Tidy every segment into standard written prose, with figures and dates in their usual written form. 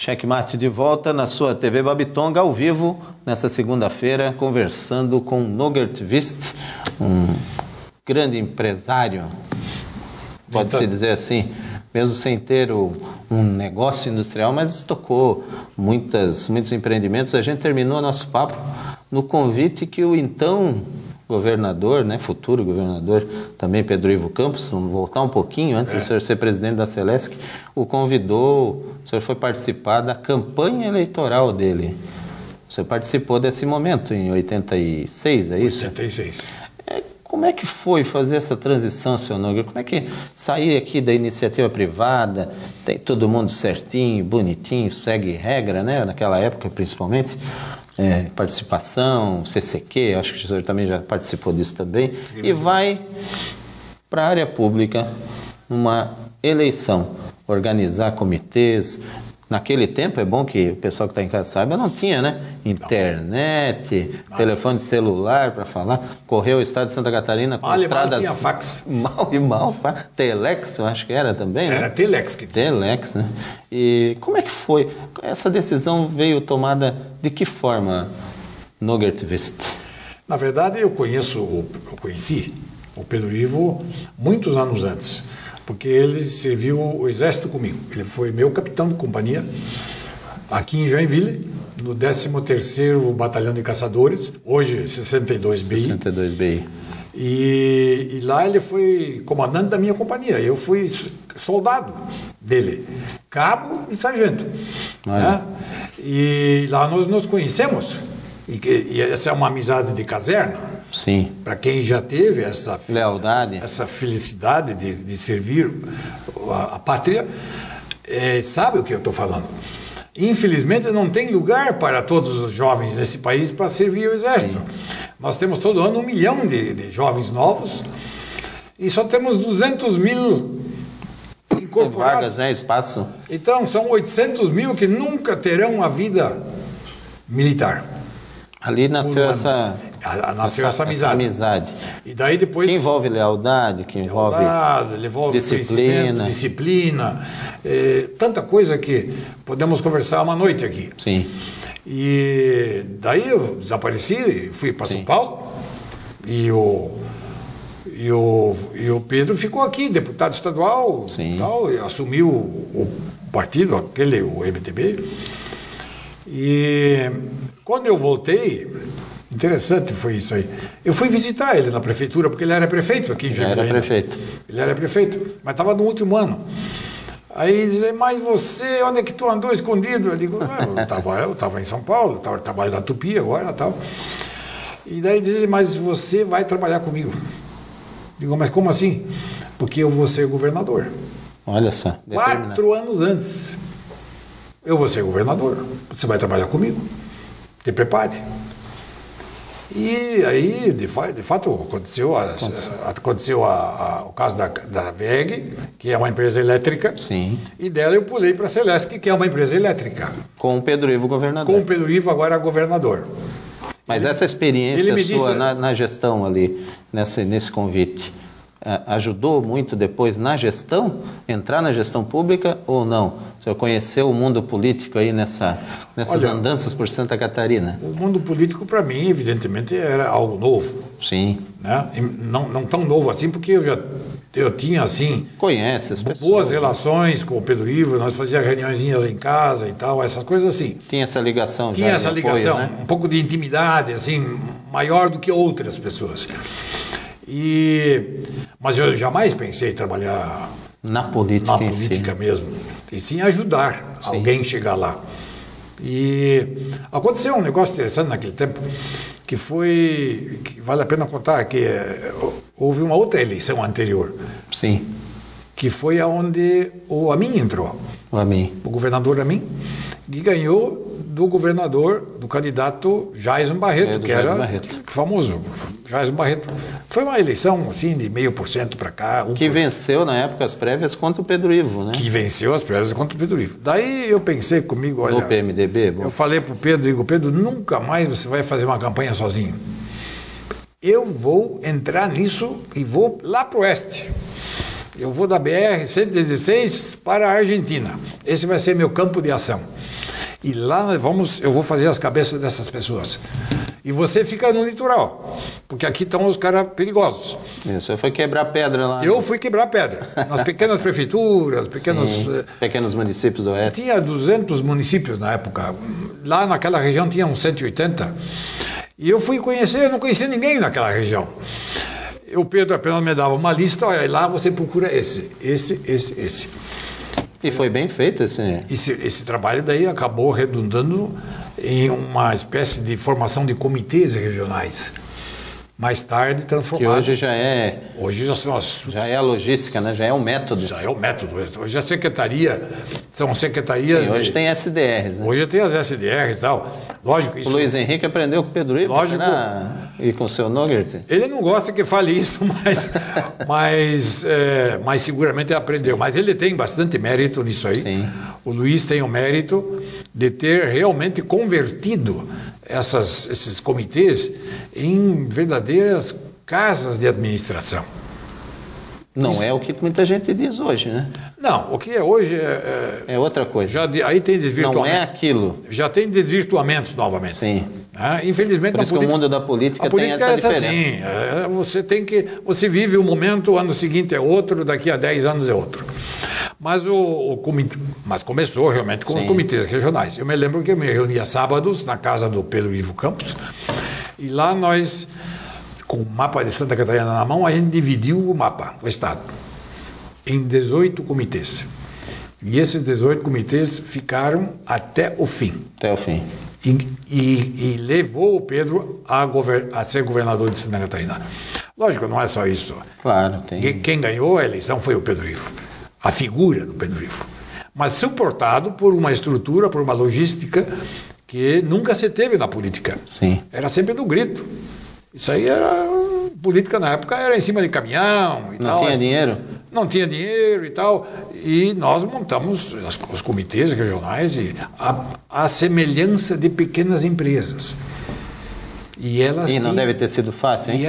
Checkmate de volta na sua TV Babitonga, ao vivo, nessa segunda-feira, conversando com Nogert Wist, um grande empresário, pode-se dizer assim, mesmo sem ter um negócio industrial, mas tocou muitos empreendimentos. A gente terminou nosso papo no convite que o então governador, futuro governador, também Pedro Ivo Campos, vamos voltar um pouquinho, antes do senhor ser presidente da Celesc, o convidou, o senhor foi participar da campanha eleitoral dele. O senhor participou desse momento em 86, é isso? 86. Como é que foi fazer essa transição, senhor Nogueira? Como é que sair aqui da iniciativa privada, tem todo mundo certinho, bonitinho, segue regra, naquela época principalmente, participação, CCQ, acho que o senhor também já participou disso também, e vai para a área pública numa eleição, organizar comitês. Naquele tempo, é bom que o pessoal que está em casa saiba, não tinha, internet, telefone celular para falar. Correu o estado de Santa Catarina com estradas... tinha fax. Mal, Telex, eu acho que era também, Era Telex que tinha. Telex, E como é que foi? Essa decisão veio tomada de que forma, Nogert Wist? Na verdade, eu conheci o Pedro Ivo muitos anos antes, porque ele serviu o exército comigo. Ele foi meu capitão de companhia aqui em Joinville, no 13º Batalhão de Caçadores, hoje 62BI. 62BI. E lá ele foi comandante da minha companhia. Eu fui soldado dele, cabo e sargento. E lá nós nos conhecemos. E essa é uma amizade de caserna. Sim. Para quem já teve essa lealdade, essa felicidade de servir a pátria, sabe o que eu estou falando. Infelizmente não tem lugar para todos os jovens nesse país para servir o exército. Sim. Nós temos todo ano 1 milhão de jovens novos e só temos 200 mil incorporados. Vagas, espaço. Então são 800 mil que nunca terão a vida militar. Ali nasceu essa amizade. E daí depois... Que envolve lealdade, que envolve disciplina, tanta coisa que podemos conversar uma noite aqui. Sim. E daí eu desapareci, fui para São Paulo, e o Pedro ficou aqui, deputado estadual, tal, e assumiu o partido, o MDB. E quando eu voltei, interessante foi isso aí, eu fui visitar ele na prefeitura, porque ele era prefeito aqui em Joinville. Ele era prefeito, mas estava no último ano. Aí dizia, mas você, onde é que tu andou escondido? Eu digo, eu estava em São Paulo, estava trabalhando na Tupi agora e tal. E daí dizia, mas você vai trabalhar comigo. Digo, mas como assim? Porque eu vou ser governador. Olha só. 4 anos antes. Eu vou ser governador, você vai trabalhar comigo, te prepare. E aí, de fato, aconteceu o caso da WEG, que é uma empresa elétrica. Sim. E dela eu pulei para a Celesc, que é uma empresa elétrica. Com o Pedro Ivo governador. Com o Pedro Ivo agora governador. Mas essa experiência sua na gestão ali, nesse convite, ajudou muito depois na gestão, entrar na gestão pública ou não? O senhor conheceu o mundo político aí nessas andanças por Santa Catarina? O mundo político, para mim, evidentemente, era algo novo. Sim. Não tão novo assim, porque eu tinha, assim... Conhece as pessoas. Boas relações com o Pedro Ivo, nós fazíamos reuniõezinhas em casa e tal, essas coisas assim. Tinha essa ligação. Tinha essa ligação, um pouco de intimidade, assim, maior do que outras pessoas. Mas eu jamais pensei em trabalhar na política mesmo, e sim ajudar alguém a chegar lá. E aconteceu um negócio interessante naquele tempo, que vale a pena contar, que houve uma outra eleição anterior. Sim. Que foi aonde o Amin entrou. O governador Amin, que ganhou do candidato Jaison Barreto, que era famoso, Jaison Barreto. Foi uma eleição assim de 0,5% para cá. Que venceu na época as prévias contra o Pedro Ivo, Que venceu as prévias contra o Pedro Ivo. Daí eu pensei comigo, olha... No PMDB? Eu falei para o Pedro, digo, Pedro, nunca mais você vai fazer uma campanha sozinho. Eu vou entrar nisso e vou lá para o oeste. Eu vou da BR-116 para a Argentina. Esse vai ser meu campo de ação. E lá eu vou fazer as cabeças dessas pessoas. E você fica no litoral, porque aqui estão os caras perigosos. Você foi quebrar pedra lá. Eu fui quebrar pedra, nas pequenas prefeituras, pequenos municípios do oeste. Tinha 200 municípios na época, lá naquela região tinha uns 180. E eu fui conhecer, eu não conhecia ninguém naquela região. O Pedro apenas me dava uma lista, olha, lá você procura esse. E foi bem feito esse trabalho daí acabou redundando em uma espécie de formação de comitês regionais. Mais tarde transformado. Que hoje já é... Hoje já são as... Já é a logística, né? Já é o método. Já é o método. Hoje a secretaria... São secretarias... Sim, hoje tem SDRs, né? Hoje tem as SDRs e tal. Lógico, isso... O Luiz Henrique aprendeu com o Pedro Ivo, lógico. E com o seu Nogert? Ele não gosta que fale isso, mas seguramente aprendeu. Mas ele tem bastante mérito nisso aí. Sim. O Luiz tem o mérito de ter realmente convertido esses comitês em verdadeiras casas de administração. Não é o que muita gente diz hoje, né? Não, o que é hoje é outra coisa. Aí tem desvirtuamento. Não é aquilo. Já tem desvirtuamentos novamente. Sim. Infelizmente, por isso que o mundo da política tem essa diferença. Assim, você vive um momento, o ano seguinte é outro, daqui a 10 anos é outro. Mas mas começou realmente com os comitês regionais. Eu me lembro que eu me reunia sábados na casa do Pedro Ivo Campos, e lá nós, com o mapa de Santa Catarina na mão, a gente dividiu o mapa, o estado, em 18 comitês. E esses 18 comitês ficaram até o fim. Até o fim. E levou o Pedro a ser governador de Santa Catarina. Lógico, não é só isso. Claro, tem. Quem ganhou a eleição foi o Pedro Ivo, a figura do Pedro Ivo. Mas suportado por uma estrutura, por uma logística que nunca se teve na política. Sim. Era sempre no grito. Isso aí era... Política na época era em cima de caminhão e tal. Não tinha dinheiro? Não tinha dinheiro e tal. E nós montamos os comitês regionais a semelhança de pequenas empresas. E não deve ter sido fácil, hein?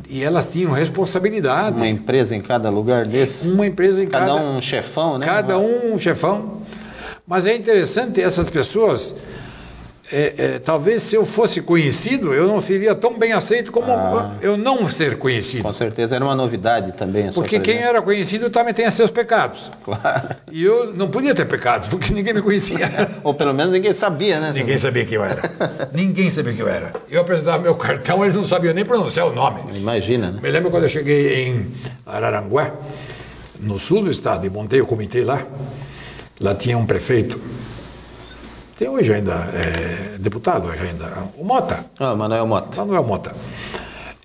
E elas tinham responsabilidade. Uma empresa em cada lugar desse? Uma empresa em cada um chefão, né? Cada um chefão. Mas é interessante, essas pessoas... talvez se eu fosse conhecido, eu não seria tão bem aceito como eu não ser conhecido. Com certeza era uma novidade também. Porque quem era conhecido também tem seus pecados. Claro. E eu não podia ter pecados, porque ninguém me conhecia. Ou pelo menos ninguém sabia, né? Ninguém sabia quem eu era. Ninguém sabia quem eu era. Eu apresentava meu cartão, eles não sabiam nem pronunciar o nome. Imagina, né? Me lembro quando eu cheguei em Araranguá, no sul do estado, e montei o comitê lá. Lá tinha um prefeito. Tem hoje ainda, deputado hoje ainda, o Mota. Manuel Mota. Manuel Mota.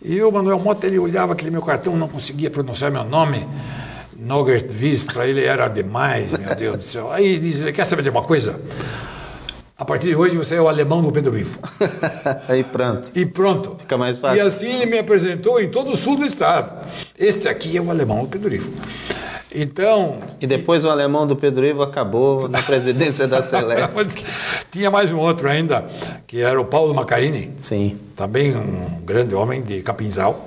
E o Manuel Mota, ele olhava aquele meu cartão, não conseguia pronunciar meu nome. Nogert Vist, para ele era demais, meu Deus do céu. Aí ele diz, quer saber de uma coisa? A partir de hoje você é o alemão do Pedro Ivo. Aí pronto. E pronto. Fica mais fácil. E assim ele me apresentou em todo o sul do estado. Este aqui é o alemão do Pedro Ivo. Então... E depois o alemão do Pedro Ivo acabou na presidência da Celeste. Tinha mais um outro ainda, que era o Paulo Macarini. Sim. Também um grande homem de Capinzal.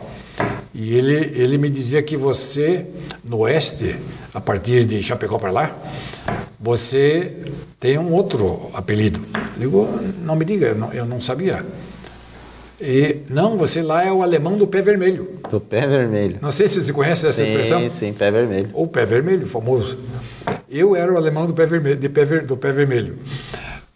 E ele me dizia que você, no oeste, a partir de Chapecó para lá, você tem um outro apelido. Eu digo, não me diga, eu não sabia. Não, você lá é o alemão do pé vermelho. Do pé vermelho. Não sei se você conhece essa expressão. Sim, pé vermelho. O pé vermelho, famoso. Eu era o alemão do pé vermelho, do pé vermelho.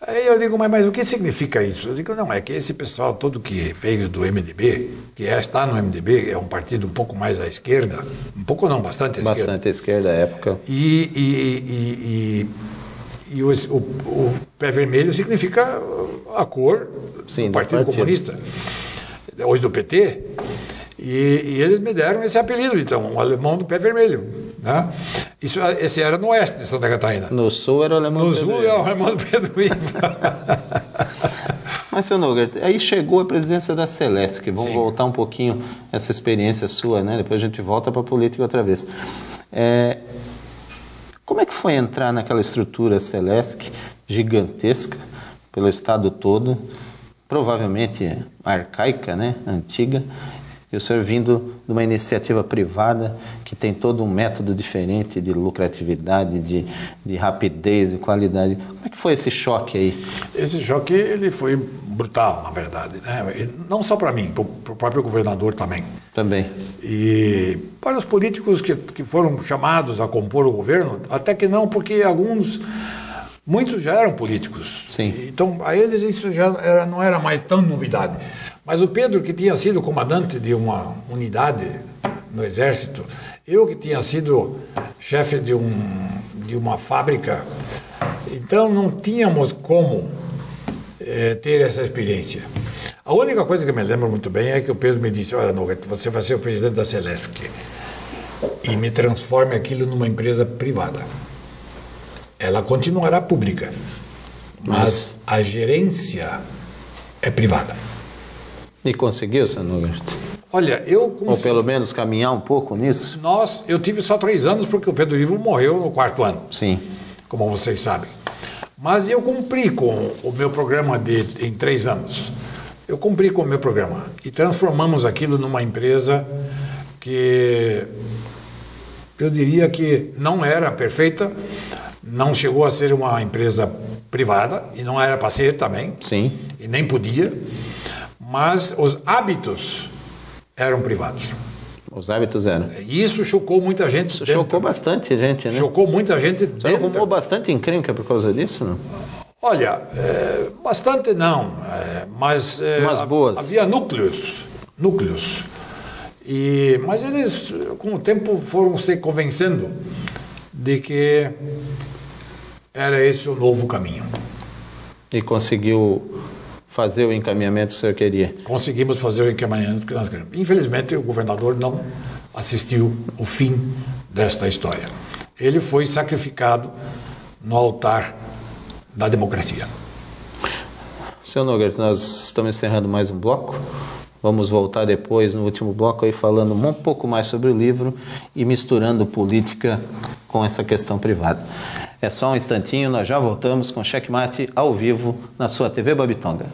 Aí eu digo, mas o que significa isso? Eu digo, não, é que esse pessoal todo que veio do MDB, que está no MDB, é um partido um pouco mais à esquerda, um pouco não, bastante à esquerda. Bastante à esquerda à época. E o pé vermelho significa a cor do Partido Comunista, hoje do PT, e eles me deram esse apelido, então, o alemão do pé vermelho. Né? Esse era no oeste de Santa Catarina. No sul era o alemão do Pedro Ivo. No sul era o alemão do Pedro Ivo. Mas, seu Nogert, aí chegou a presidência da Celeste, que vamos voltar um pouquinho essa experiência sua, né? Depois a gente volta para a política outra vez. Como é que foi entrar naquela estrutura Celeste gigantesca pelo estado todo, provavelmente arcaica, né? Antiga, E o senhor vindo de uma iniciativa privada que tem todo um método diferente de lucratividade, de rapidez, de qualidade. Como é que foi esse choque aí? Esse choque ele foi brutal, na verdade, né? Não só para mim, para o próprio governador também. Também. E para os políticos que foram chamados a compor o governo, até que não, porque muitos já eram políticos. Sim. Então, a eles isso já não era mais tão novidade. Mas o Pedro, que tinha sido comandante de uma unidade no Exército, eu que tinha sido chefe de uma fábrica, então não tínhamos como ter essa experiência. A única coisa que eu me lembro muito bem é que o Pedro me disse: olha, Nogueira, você vai ser o presidente da Celesc e me transforme aquilo numa empresa privada. Ela continuará pública, mas a gerência é privada. E conseguiu, senhor Nogueira? Olha, eu consegui. Ou pelo menos caminhar um pouco nisso? Eu tive só 3 anos porque o Pedro Ivo morreu no 4º ano. Sim. Como vocês sabem. Mas eu cumpri com o meu programa em 3 anos. Eu cumpri com o meu programa e transformamos aquilo numa empresa que eu diria que não era perfeita, não chegou a ser uma empresa privada e não era para ser também. Sim. E nem podia, mas os hábitos eram privados. Os hábitos eram. E isso chocou muita gente. Isso chocou bastante gente, né? Chocou muita gente dentro. Você arrumou bastante encrenca por causa disso, não? Olha, bastante não, mas umas boas. Havia núcleos. Mas eles, com o tempo, foram se convencendo de que era esse o novo caminho. E conseguiu fazer o encaminhamento que o senhor queria? Conseguimos fazer o encaminhamento que nós queríamos. Infelizmente, o governador não assistiu o fim desta história. Ele foi sacrificado no altar da democracia. Senhor Nogueira, nós estamos encerrando mais um bloco. Vamos voltar depois, no último bloco, aí falando um pouco mais sobre o livro e misturando política com essa questão privada. É só um instantinho, nós já voltamos com Checkmate ao vivo na sua TV Babitonga.